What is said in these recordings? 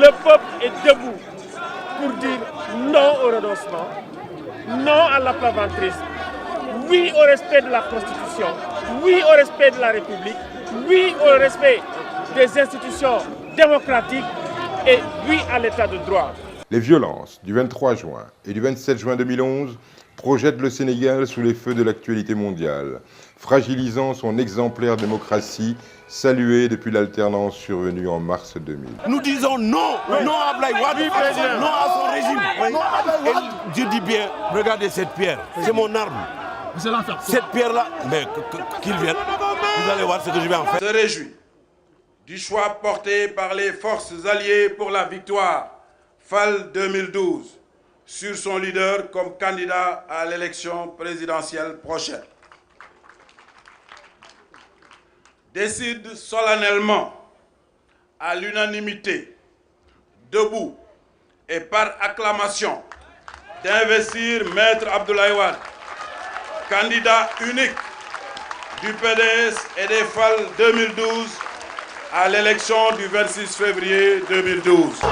Le peuple est debout pour dire non au renoncement, non à l'aplaventrisme, oui au respect de la Constitution, oui au respect de la République, oui au respect des institutions démocratiques et oui à l'état de droit. Les violences du 23 juin et du 27 juin 2011 projettent le Sénégal sous les feux de l'actualité mondiale, fragilisant son exemplaire démocratie saluée depuis l'alternance survenue en mars 2000. Nous disons non, non à Abdoulaye Wade, non à son régime. Et je dis bien, regardez cette pierre, c'est mon arme. Cette pierre-là, mais qu'il vienne, vous allez voir ce que je vais en faire. Se réjouit du choix porté par les forces alliées pour la victoire FAL 2012 sur son leader comme candidat à l'élection présidentielle prochaine. Décide solennellement, à l'unanimité, debout et par acclamation, d'investir Maître Abdoulaye Wade, candidat unique du PDS et des FAL 2012 à l'élection du 26 février 2012.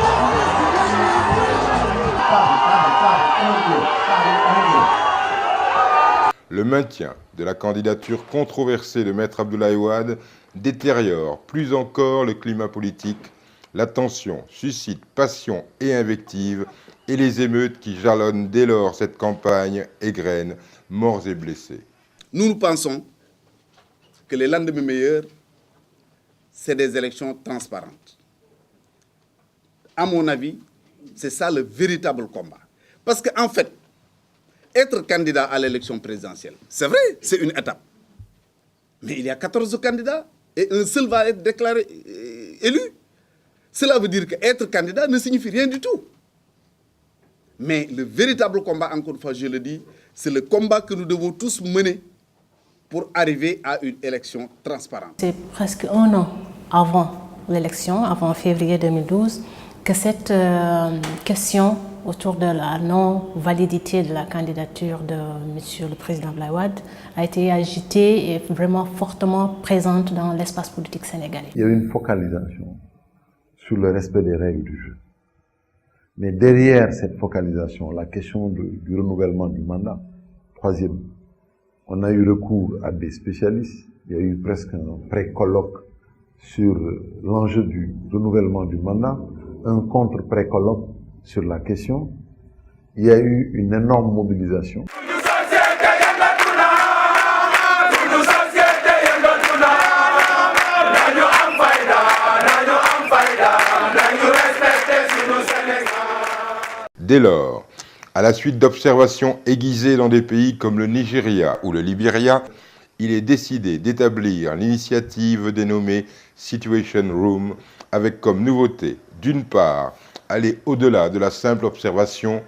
Le maintien de la candidature controversée de Maître Abdoulaye Wade détériore plus encore le climat politique. La tension suscite passion et invective et les émeutes qui jalonnent dès lors cette campagne égrènent morts et blessés. Nous pensons que les lendemains meilleurs, c'est des élections transparentes. À mon avis, c'est ça le véritable combat. Parce qu'en fait, être candidat à l'élection présidentielle, c'est vrai, c'est une étape. Mais il y a 14 candidats et un seul va être déclaré élu. Cela veut dire qu'être candidat ne signifie rien du tout. Mais le véritable combat, encore une fois, je le dis, c'est le combat que nous devons tous mener pour arriver à une élection transparente. C'est presque un an avant l'élection, avant février 2012, que cette question autour de la non-validité de la candidature de M. le Président Abdoulaye Wade a été agitée et vraiment fortement présente dans l'espace politique sénégalais. Il y a eu une focalisation sur le respect des règles du jeu. Mais derrière cette focalisation, la question du renouvellement du mandat, troisième, on a eu recours à des spécialistes. Il y a eu presque un pré-colloque sur l'enjeu du renouvellement du mandat, un contre-pré-colloque sur la question. Il y a eu une énorme mobilisation. Dès lors, à la suite d'observations aiguisées dans des pays comme le Nigeria ou le Libéria, il est décidé d'établir l'initiative dénommée Situation Room avec comme nouveauté, d'une part, aller au-delà de la simple observation,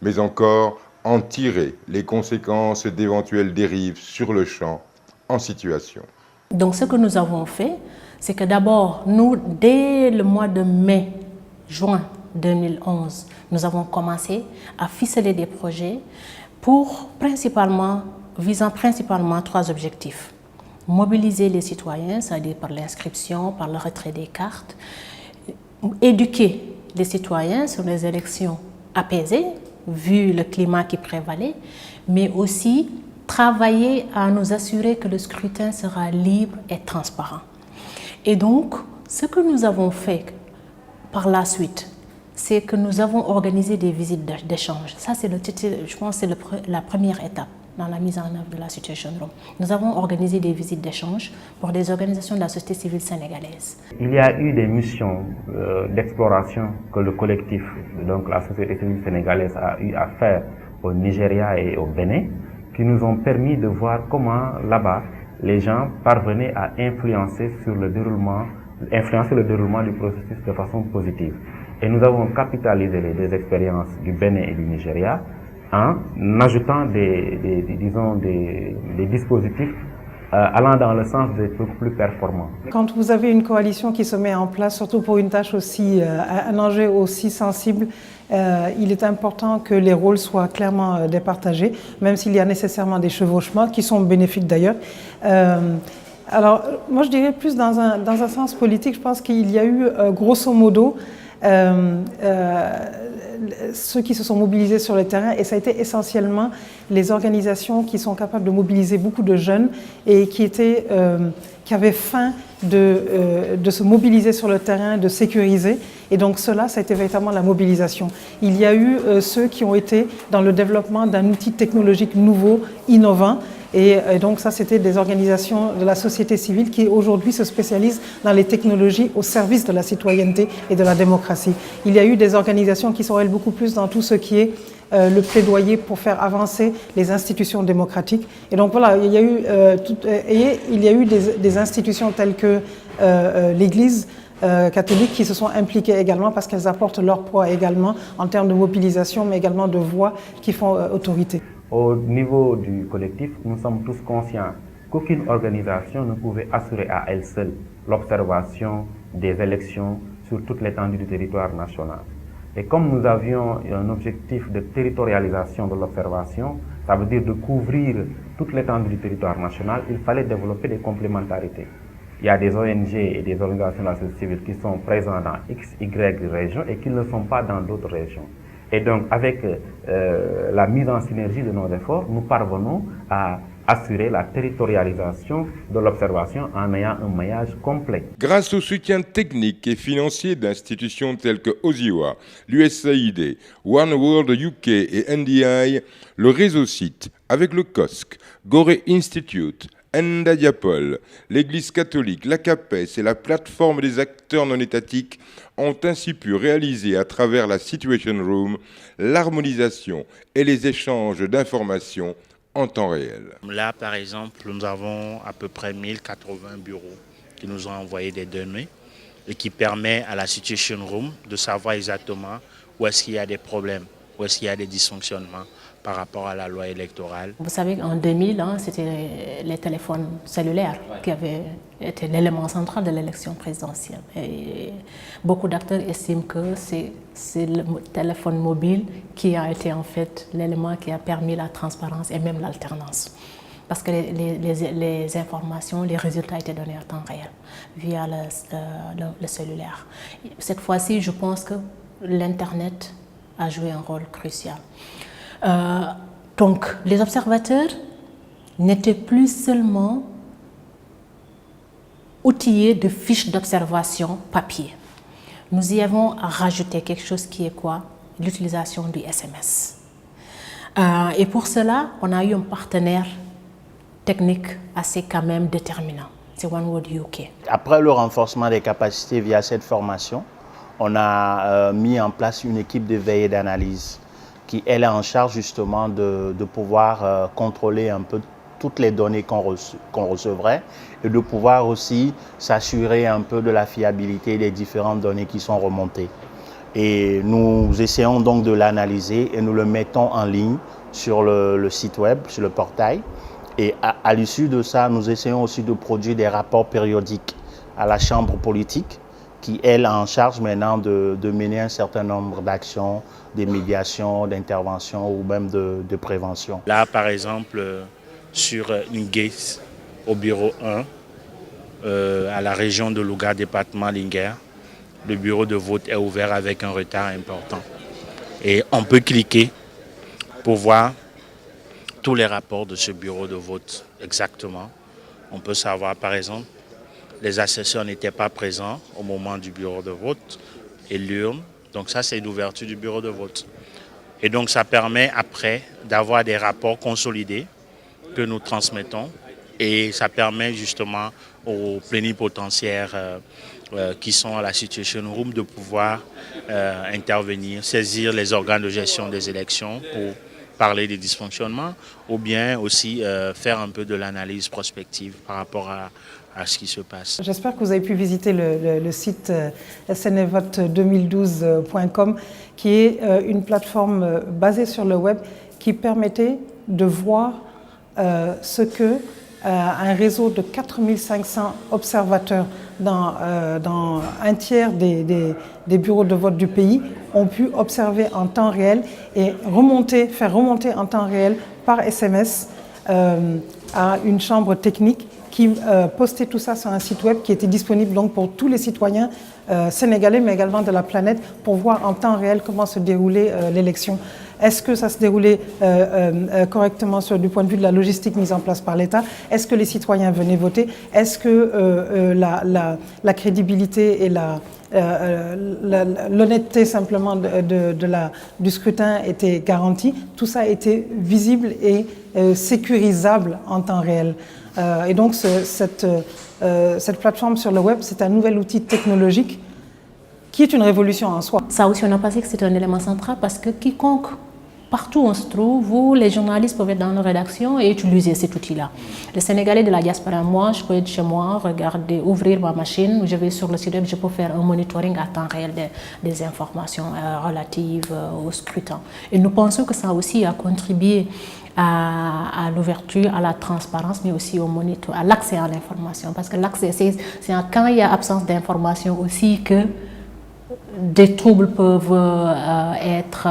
mais encore en tirer les conséquences d'éventuelles dérives sur le champ en situation. Donc ce que nous avons fait, c'est que d'abord, nous, dès le mois de mai-juin 2011, nous avons commencé à ficeler des projets visant principalement trois objectifs. Mobiliser les citoyens, c'est-à-dire par l'inscription, par le retrait des cartes, éduquer les citoyens sur les élections apaisées, vu le climat qui prévalait, mais aussi travailler à nous assurer que le scrutin sera libre et transparent. Et donc, ce que nous avons fait par la suite, c'est que nous avons organisé des visites d'échange. Ça, je pense que c'est la première étape dans la mise en œuvre de la Situation Room. Nous avons organisé des visites d'échange pour des organisations de la société civile sénégalaise. Il y a eu des missions d'exploration que le collectif, donc la société civile sénégalaise, a eu à faire au Nigeria et au Bénin, qui nous ont permis de voir comment là-bas les gens parvenaient à influencer le déroulement du processus de façon positive. Et nous avons capitalisé les deux expériences du Bénin et du Nigeria en ajoutant des dispositifs allant dans le sens d'être plus performants. Quand vous avez une coalition qui se met en place, surtout pour une tâche un enjeu aussi sensible, il est important que les rôles soient clairement départagés, même s'il y a nécessairement des chevauchements qui sont bénéfiques d'ailleurs. Alors, moi je dirais plus dans un sens politique, je pense qu'il y a eu grosso modo ceux qui se sont mobilisés sur le terrain, et ça a été essentiellement les organisations qui sont capables de mobiliser beaucoup de jeunes et qui avaient faim de se mobiliser sur le terrain, de sécuriser. Et donc cela, ça a été véritablement la mobilisation. Il y a eu ceux qui ont été dans le développement d'un outil technologique nouveau, innovant. Et donc ça, c'était des organisations de la société civile qui aujourd'hui se spécialisent dans les technologies au service de la citoyenneté et de la démocratie. Il y a eu des organisations qui sont, elles, beaucoup plus dans tout ce qui est le plaidoyer pour faire avancer les institutions démocratiques. Et donc voilà, il y a eu des institutions telles que l'Église catholiques qui se sont impliquées également parce qu'elles apportent leur poids également en termes de mobilisation, mais également de voix qui font autorité. Au niveau du collectif, nous sommes tous conscients qu'aucune organisation ne pouvait assurer à elle seule l'observation des élections sur toute l'étendue du territoire national. Et comme nous avions un objectif de territorialisation de l'observation, ça veut dire de couvrir toute l'étendue du territoire national, il fallait développer des complémentarités. Il y a des ONG et des organisations de la société civile qui sont présents dans X, Y régions et qui ne le sont pas dans d'autres régions. Et donc, avec la mise en synergie de nos efforts, nous parvenons à assurer la territorialisation de l'observation en ayant un maillage complet. Grâce au soutien technique et financier d'institutions telles que OSIWA, l'USAID, One World UK et NDI, le réseau CIT, avec le COSC, Gore Institute, Enda Diapol, l'Église catholique, l'ACAPES et la plateforme des acteurs non étatiques ont ainsi pu réaliser à travers la Situation Room l'harmonisation et les échanges d'informations en temps réel. Là, par exemple, nous avons à peu près 1080 bureaux qui nous ont envoyé des données et qui permet à la Situation Room de savoir exactement où est-ce qu'il y a des problèmes, où est-ce qu'il y a des dysfonctionnements par rapport à la loi électorale. Vous savez qu'en 2000, c'était les téléphones cellulaires qui avaient été l'élément central de l'élection présidentielle. Et beaucoup d'acteurs estiment que c'est le téléphone mobile qui a été en fait l'élément qui a permis la transparence et même l'alternance. Parce que les informations, les résultats étaient donnés en temps réel via le cellulaire. Cette fois-ci, je pense que l'Internet a joué un rôle crucial. Donc, les observateurs n'étaient plus seulement outillés de fiches d'observation papier. Nous y avons rajouté quelque chose qui est quoi? L'utilisation du SMS. Et pour cela, on a eu un partenaire technique assez quand même déterminant. C'est One World UK. Après le renforcement des capacités via cette formation, on a mis en place une équipe de veille et d'analyse qui elle est en charge justement de pouvoir contrôler un peu toutes les données qu'on recevrait et de pouvoir aussi s'assurer un peu de la fiabilité des différentes données qui sont remontées. Et nous essayons donc de l'analyser et nous le mettons en ligne sur le site web, sur le portail. Et à l'issue de ça, nous essayons aussi de produire des rapports périodiques à la Chambre politique qui, elle, a en charge maintenant de mener un certain nombre d'actions, de médiations, d'interventions ou même de prévention. Là, par exemple, sur Ngate, au bureau 1, à la région de Louga, département Linguère, le bureau de vote est ouvert avec un retard important. Et on peut cliquer pour voir tous les rapports de ce bureau de vote exactement. On peut savoir, par exemple, les assesseurs n'étaient pas présents au moment du bureau de vote et l'urne. Donc ça, c'est l'ouverture du bureau de vote. Et donc ça permet après d'avoir des rapports consolidés que nous transmettons. Et ça permet justement aux plénipotentiaires qui sont à la Situation Room de pouvoir intervenir, saisir les organes de gestion des élections pour parler des dysfonctionnements ou bien aussi faire un peu de l'analyse prospective par rapport à ce qui se passe. J'espère que vous avez pu visiter le site snevote2012.com qui est une plateforme basée sur le web qui permettait de voir ce que un réseau de 4500 observateurs dans un tiers des bureaux de vote du pays ont pu observer en temps réel et faire remonter en temps réel par SMS à une chambre technique qui postait tout ça sur un site web qui était disponible donc pour tous les citoyens sénégalais, mais également de la planète, pour voir en temps réel comment se déroulait l'élection. Est-ce que ça se déroulait correctement du point de vue de la logistique mise en place par l'État? Est-ce que les citoyens venaient voter? Est-ce que la crédibilité et l'honnêteté simplement du scrutin était garantie? Tout ça était visible et sécurisable en temps réel. Et donc cette plateforme sur le web, c'est un nouvel outil technologique qui est une révolution en soi. Ça aussi, on a pensé que c'est un élément central parce que quiconque, partout où on se trouve, vous, les journalistes, peuvent être dans nos rédactions et utiliser cet outil-là. Les Sénégalais de la diaspora, moi, je peux être chez moi, regarder, ouvrir ma machine, je vais sur le site web, je peux faire un monitoring à temps réel des informations relatives au scrutin. Et nous pensons que ça aussi a contribué à l'ouverture, à la transparence, mais aussi au monitoring, à l'accès à l'information. Parce que l'accès, c'est quand il y a absence d'information aussi que des troubles peuvent être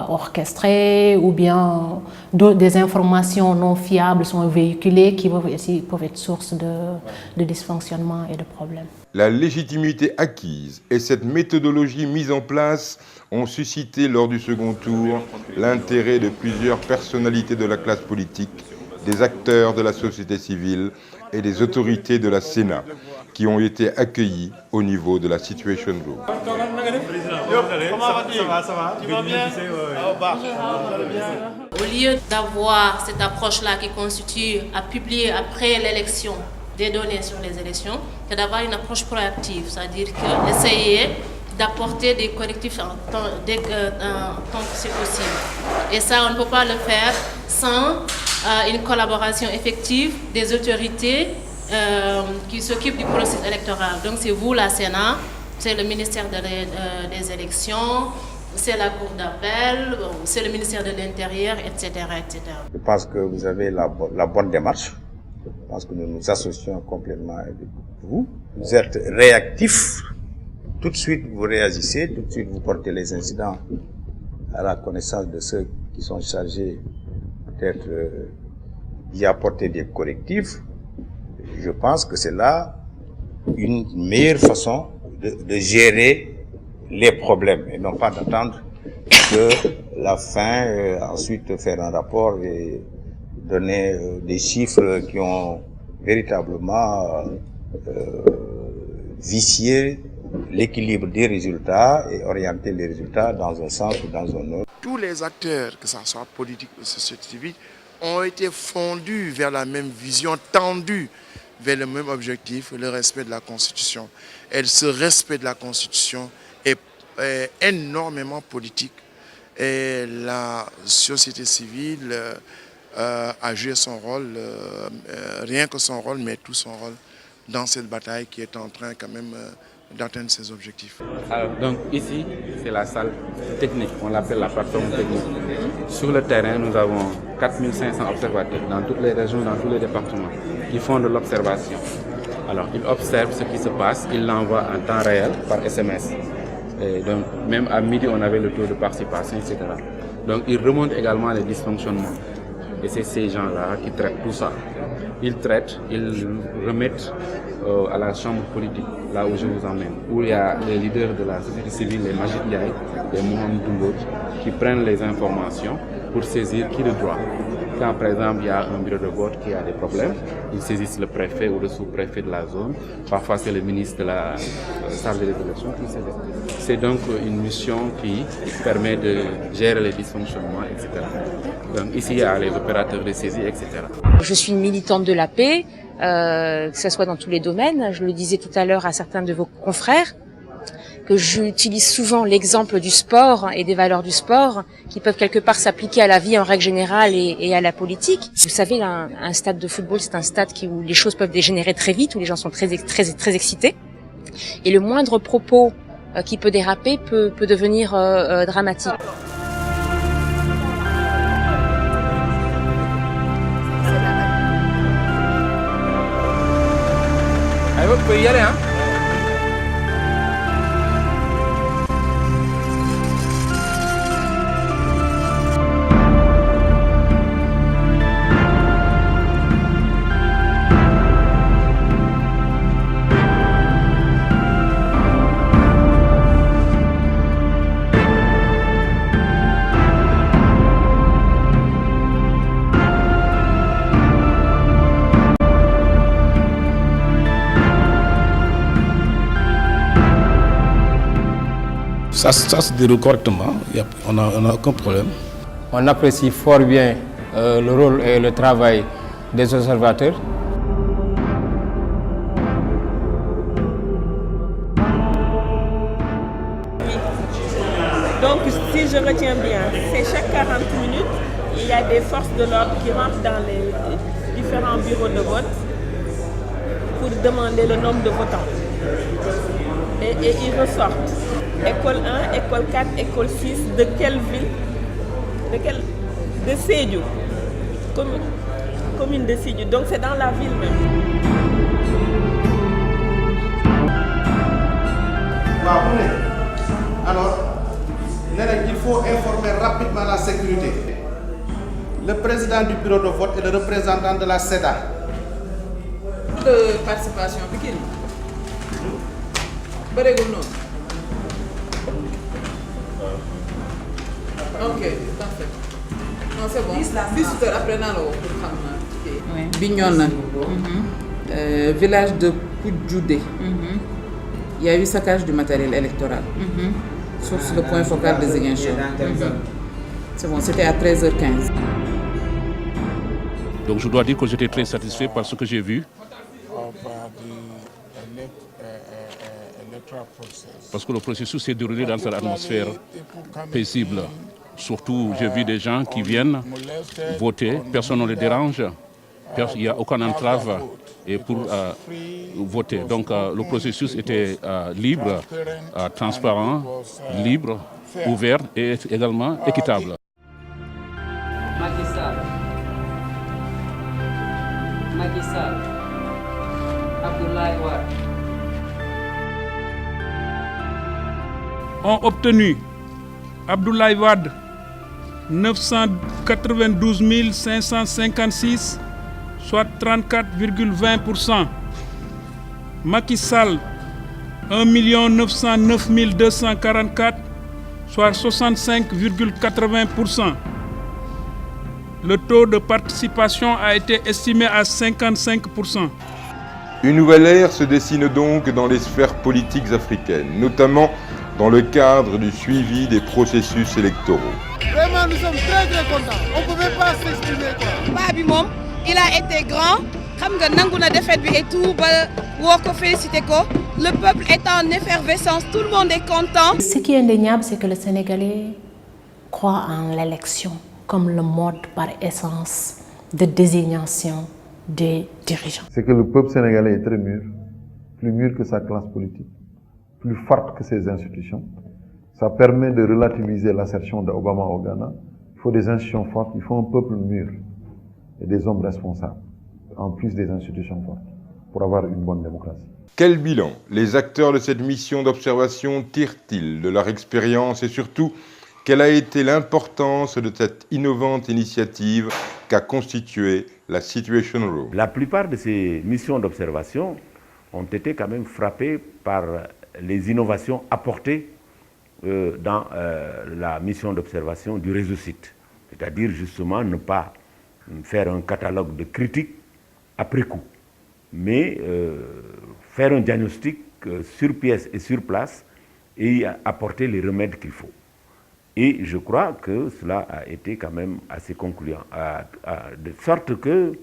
orchestrés ou bien des informations non fiables sont véhiculées qui peuvent être source de dysfonctionnement et de problèmes. La légitimité acquise et cette méthodologie mise en place ont suscité lors du second tour l'intérêt de plusieurs personnalités de la classe politique, des acteurs de la société civile et des autorités de la Sénat qui ont été accueillis au niveau de la Situation Room. Au lieu d'avoir cette approche-là qui constitue à publier après l'élection des données sur les élections, c'est d'avoir une approche proactive, c'est-à-dire essayer d'apporter des correctifs tant que c'est possible. Et ça, on ne peut pas le faire sans une collaboration effective des autorités qui s'occupent du processus électoral. Donc c'est vous, la Sénat, c'est le ministère des élections, c'est la Cour d'appel, c'est le ministère de l'Intérieur, etc., etc. Je pense que vous avez la bonne démarche. Je pense que nous nous associons complètement avec vous. Vous êtes réactifs. Tout de suite, vous réagissez. Tout de suite, vous portez les incidents à la connaissance de ceux qui sont chargés peut-être d'y apporter des correctifs. Je pense que c'est là une meilleure façon de gérer les problèmes et non pas d'attendre que la fin, ensuite faire un rapport et donner des chiffres qui ont véritablement vicié l'équilibre des résultats et orienter les résultats dans un sens ou dans un autre. Tous les acteurs, que ce soit politique ou société civile, ont été fondus vers la même vision, tendus vers le même objectif, le respect de la Constitution. Et ce respect de la Constitution est énormément politique. Et la société civile a joué son rôle, rien que son rôle, mais tout son rôle dans cette bataille qui est en train quand même d'atteindre ses objectifs. Alors, donc ici, c'est la salle technique, on l'appelle la plateforme technique. Sur le terrain, nous avons 4500 observateurs dans toutes les régions, dans tous les départements, qui font de l'observation. Alors, ils observent ce qui se passe, ils l'envoient en temps réel par SMS. Et donc, même à midi, on avait le taux de participation, etc. Donc, ils remontent également les dysfonctionnements. Et c'est ces gens-là qui traitent tout ça. Ils traitent, ils remettent à la chambre politique, là où je vous emmène, où il y a les leaders de la société civile, les Majid Ndiaye, les Mohamed Doumbodj, qui prennent les informations pour saisir qui de droit. Quand par exemple il y a un bureau de vote qui a des problèmes, ils saisissent le préfet ou le sous-préfet de la zone. Parfois c'est le ministre de la chargé des élections qui saisit. C'est donc une mission qui permet de gérer les dysfonctionnements, etc. Donc ici il y a les opérateurs de saisie, etc. Je suis une militante de la paix, que ce soit dans tous les domaines. Je le disais tout à l'heure à certains de vos confrères, que j'utilise souvent l'exemple du sport et des valeurs du sport qui peuvent quelque part s'appliquer à la vie en règle générale et à la politique. Vous savez, un stade de football, c'est un stade où les choses peuvent dégénérer très vite, où les gens sont très excités. Et le moindre propos qui peut déraper peut devenir dramatique. Allez, vous pouvez y aller, hein? ça se déroule correctement, on n'a aucun problème. On apprécie fort bien le rôle et le travail des observateurs. Donc, si je retiens bien, c'est chaque 40 minutes, il y a des forces de l'ordre qui rentrent dans les différents bureaux de vote pour demander le nombre de votants. Et ils ressortent. École 1, école 4, école 6, de quelle ville? De Sédhiou. Commune de Sédhiou. Donc c'est dans la ville même. Alors, il faut informer rapidement la sécurité. Le président du bureau de vote et le représentant de la SEDA. De participation, Pikine. Ok, parfait. Non, c'est bon. 18 heures après, Bignona, village de Koudjoudé. Il y a eu saccage du matériel électoral. Sur le point focal de Ziguinchor. C'est bon, c'était à 13h15. Donc je dois dire que j'étais très satisfait par ce que j'ai vu. Parce que le processus s'est déroulé dans une atmosphère paisible. Surtout, j'ai vu des gens qui viennent voter, personne ne les dérange, il n'y a aucune entrave pour voter. Donc le processus était libre, transparent, libre, ouvert et également équitable. Macky Sall, Abdoulaye Wade. Ont obtenu Abdoulaye Wade 992 556, soit 34,20%. Macky Sall 1 909 244, soit 65,80%. Le taux de participation a été estimé à 55%. Une nouvelle ère se dessine donc dans les sphères politiques africaines, notamment dans le cadre du suivi des processus électoraux. Vraiment, nous sommes très contents. On ne pouvait pas s'exprimer. Babimom, il a été grand. Le peuple est en effervescence, tout le monde est content. Ce qui est indéniable, c'est que les Sénégalais croient en l'élection comme le mode par essence de désignation des dirigeants. C'est que le peuple sénégalais est très mûr, plus mûr que sa classe politique, plus forte que ses institutions. Ça permet de relativiser l'assertion d'Obama au Ghana. Il faut des institutions fortes, il faut un peuple mûr et des hommes responsables, en plus des institutions fortes, pour avoir une bonne démocratie. Quel bilan les acteurs de cette mission d'observation tirent-ils de leur expérience et surtout, quelle a été l'importance de cette innovante initiative qu'a constituée la Situation Room? La plupart de ces missions d'observation ont été quand même frappées par les innovations apportées dans la mission d'observation du réseau site. C'est-à-dire justement ne pas faire un catalogue de critiques après coup, mais faire un diagnostic sur pièce et sur place et apporter les remèdes qu'il faut. Et je crois que cela a été quand même assez concluant, de sorte que,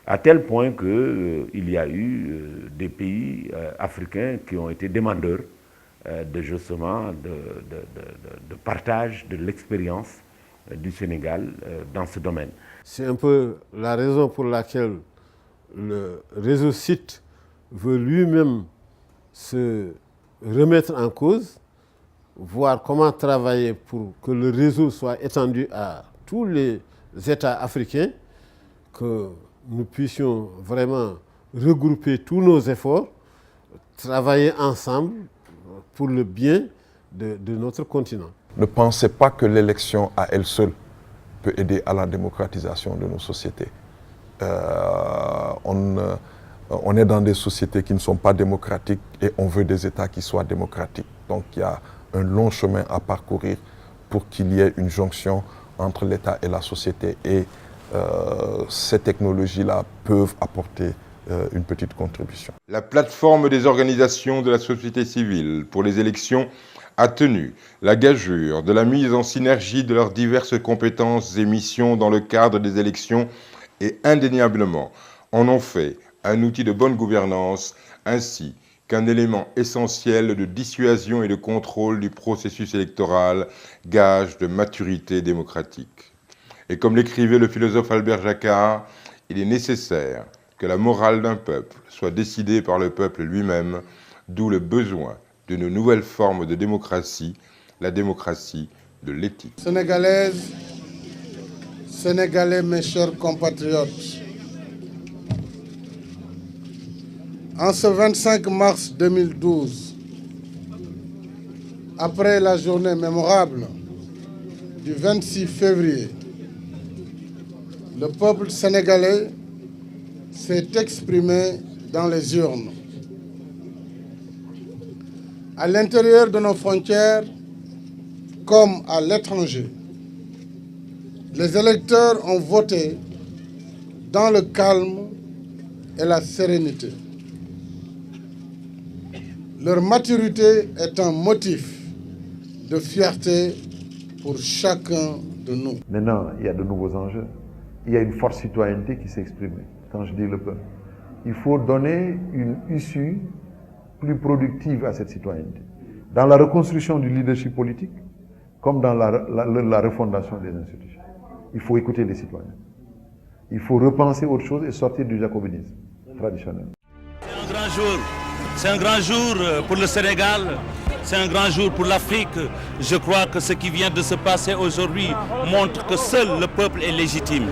à tel point qu'il y a eu des pays africains qui ont été demandeurs de justement de partage de l'expérience du Sénégal dans ce domaine. C'est un peu la raison pour laquelle le réseau site veut lui-même se remettre en cause, voir comment travailler pour que le réseau soit étendu à tous les États africains, que nous puissions vraiment regrouper tous nos efforts, travailler ensemble pour le bien de notre continent. Ne pensez pas que l'élection à elle seule peut aider à la démocratisation de nos sociétés. On est dans des sociétés qui ne sont pas démocratiques et on veut des États qui soient démocratiques. Donc il y a un long chemin à parcourir pour qu'il y ait une jonction entre l'État et la société. Et ces technologies-là peuvent apporter une petite contribution. La plateforme des organisations de la société civile pour les élections a tenu la gageure de la mise en synergie de leurs diverses compétences et missions dans le cadre des élections et indéniablement en ont fait un outil de bonne gouvernance ainsi qu'un élément essentiel de dissuasion et de contrôle du processus électoral, gage de maturité démocratique. Et comme l'écrivait le philosophe Albert Jacquard, il est nécessaire que la morale d'un peuple soit décidée par le peuple lui-même, d'où le besoin d'une nouvelle forme de démocratie, la démocratie de l'éthique. Sénégalaises, Sénégalais, mes chers compatriotes, en ce 25 mars 2012, après la journée mémorable du 26 février, le peuple sénégalais s'est exprimé dans les urnes. À l'intérieur de nos frontières, comme à l'étranger, les électeurs ont voté dans le calme et la sérénité. Leur maturité est un motif de fierté pour chacun de nous. Maintenant, il y a de nouveaux enjeux. Il y a une forte citoyenneté qui s'est exprimée. Quand je dis le peuple, il faut donner une issue plus productive à cette citoyenneté. Dans la reconstruction du leadership politique, comme dans la refondation des institutions. Il faut écouter les citoyens. Il faut repenser autre chose et sortir du jacobinisme traditionnel. C'est un grand jour. C'est un grand jour pour le Sénégal. C'est un grand jour pour l'Afrique. Je crois que ce qui vient de se passer aujourd'hui montre que seul le peuple est légitime.